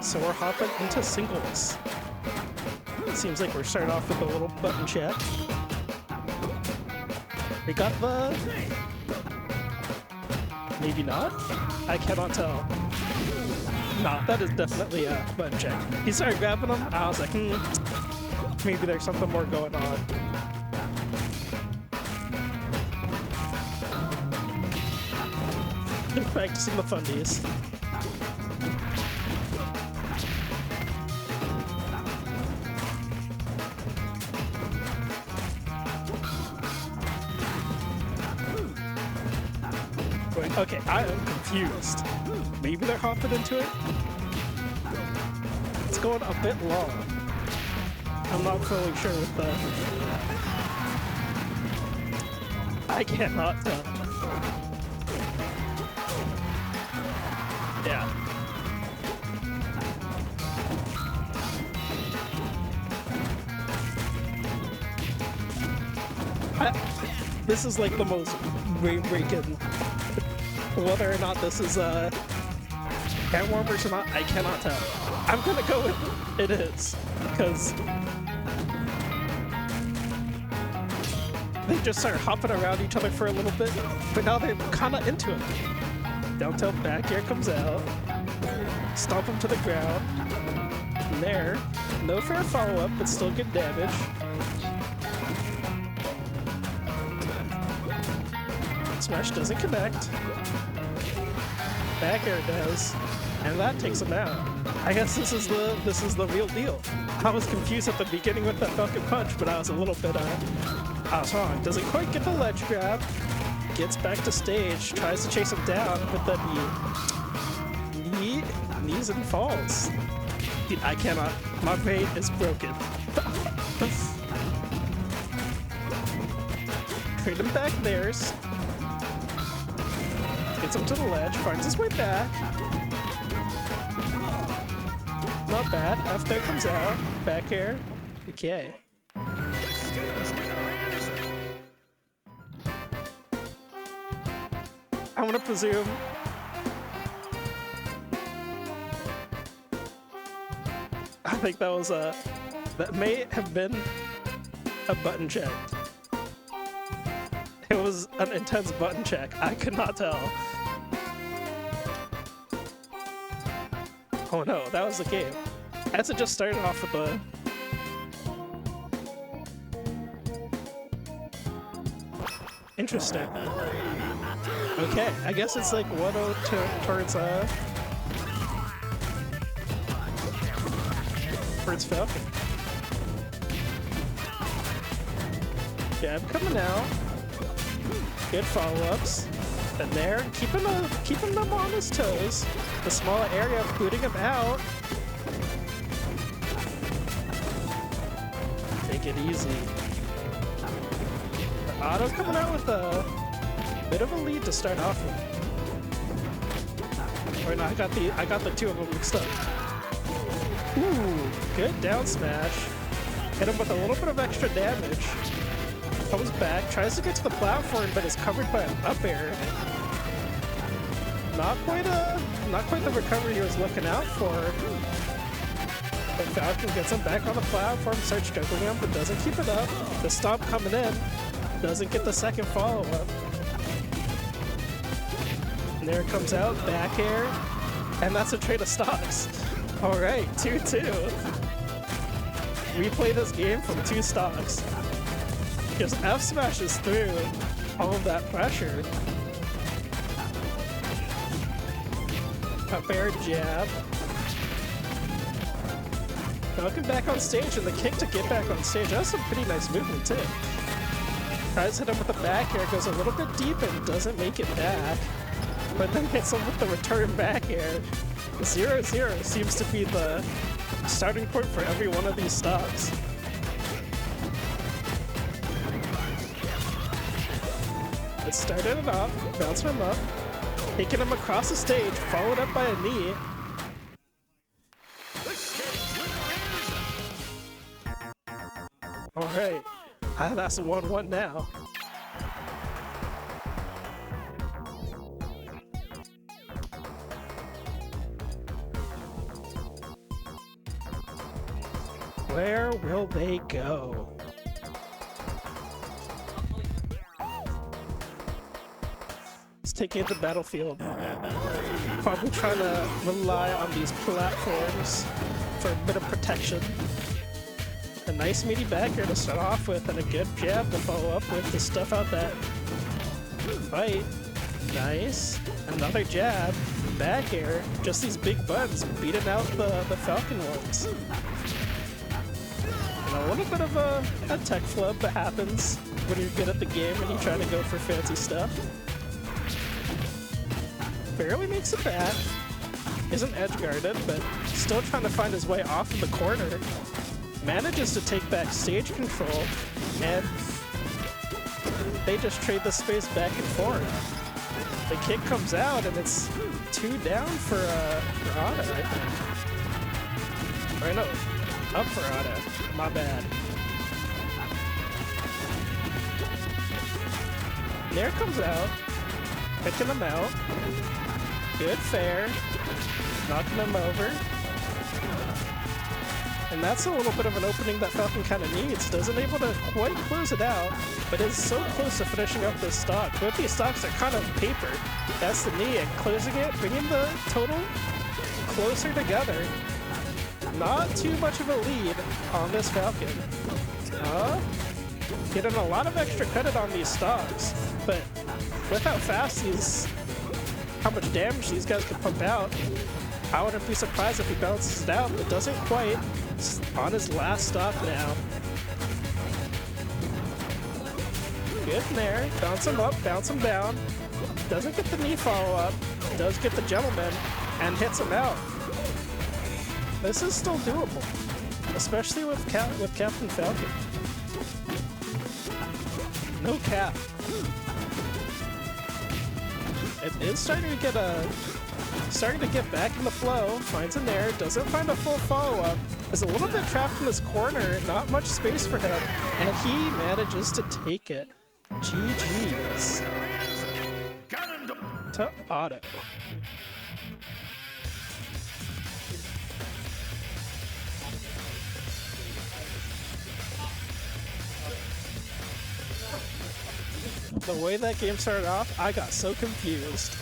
so we're hopping into singles. It seems like we're starting off with a little button check. We got the... Maybe not? I cannot tell. Nah, that is definitely a button check. He started grabbing them, I was like, maybe there's something more going on. Practicing the fundies. Wait, okay, I am confused. Maybe they're hopping into it? It's going a bit long. I'm not fully sure with the... I cannot tell. Yeah. This is like the most brain-breaking. Whether or not this is hand warmers or not, I cannot tell. I'm gonna go with it is, because they just start hopping around each other for a little bit, but now they're kind of into it. Down tilt back air comes out, stomp him to the ground. From there, no fair follow-up, but still good damage. Smash doesn't connect. Back air does, and that takes him out. I guess this is the real deal. I was confused at the beginning with that Falcon punch, but I was a little bit I was wrong. Doesn't quite get the ledge grab. Gets back to stage, tries to chase him down, but then he knees and falls. Dude, I cannot. My brain is broken. Trade him back theirs. Gets him to the ledge, finds his way back. Not bad. After it comes out, back air. Okay. I'm gonna presume I think that was that may have been a button check. It was an intense button check. I could not tell. Oh no, that was the game. As it just started off with the... Interesting. Okay, I guess it's like 1-0 towards Falcon. Yeah, I'm coming out. Good follow-ups. And there, keeping them on his toes. The small area, booting him out. Take it easy. The auto coming out with a bit of a lead to start off with. Or no, I got the two of them mixed up. Ooh, good down smash. Hit him with a little bit of extra damage. Comes back, tries to get to the platform, but is covered by an up air. Not quite the recovery he was looking out for. But Falcon gets him back on the platform, starts juggling him, but doesn't keep it up. The stomp coming in, doesn't get the second follow-up. And there it comes out, back air, and that's a trade of stocks. All right, 2-2. We play this game from 2 stocks. Just F smashes through all of that pressure. Up air jab. Falcon back on stage, and the kick to get back on stage. That's some pretty nice movement too. Tries to hit him with the back air, goes a little bit deep and doesn't make it back. But then hits him with the return back air. 0-0 seems to be the starting point for every one of these stocks. It started it off, bouncing him up, taking him across the stage, followed up by a knee. Alright, that's a 1-1 now. Where will they go? Let's take it to the battlefield. Probably trying to rely on these platforms for a bit of protection. A nice meaty back air to start off with, and a good jab to follow up with to stuff out that fight. Nice. Another jab. Back air. Just these big buttons beating out the Falcon ones. And a little bit of a tech flub that happens when you're good at the game and you try to go for fancy stuff. Barely makes it back. Isn't edge guarded, but still trying to find his way off of the corner. Manages to take back stage control, and they just trade the space back and forth. The kick comes out, and it's 2 down for OTTO, I think. Or no, up for OTTO. My bad. Nair comes out, picking him out. Good fair, knocking him over. And that's a little bit of an opening that Falcon kind of needs. Doesn't able to quite close it out, but is so close to finishing up this stock. Both these stocks are kind of paper. That's the knee, and closing it, bringing the total closer together. Not too much of a lead on this Falcon. Getting a lot of extra credit on these stocks, but with how fast how much damage these guys can pump out, I wouldn't be surprised if he bounces it out, but doesn't quite. It's on his last stock now. Good in there. Bounce him up, bounce him down. Doesn't get the knee follow-up. Does get the gentleman, and hits him out. This is still doable, especially with Captain Falcon. No cap. It is starting to get back in the flow. Finds him there. Doesn't find a full follow-up. Is a little bit trapped in this corner. Not much space for him, and he manages to take it. GG's to OTTO. The way that game started off, I got so confused.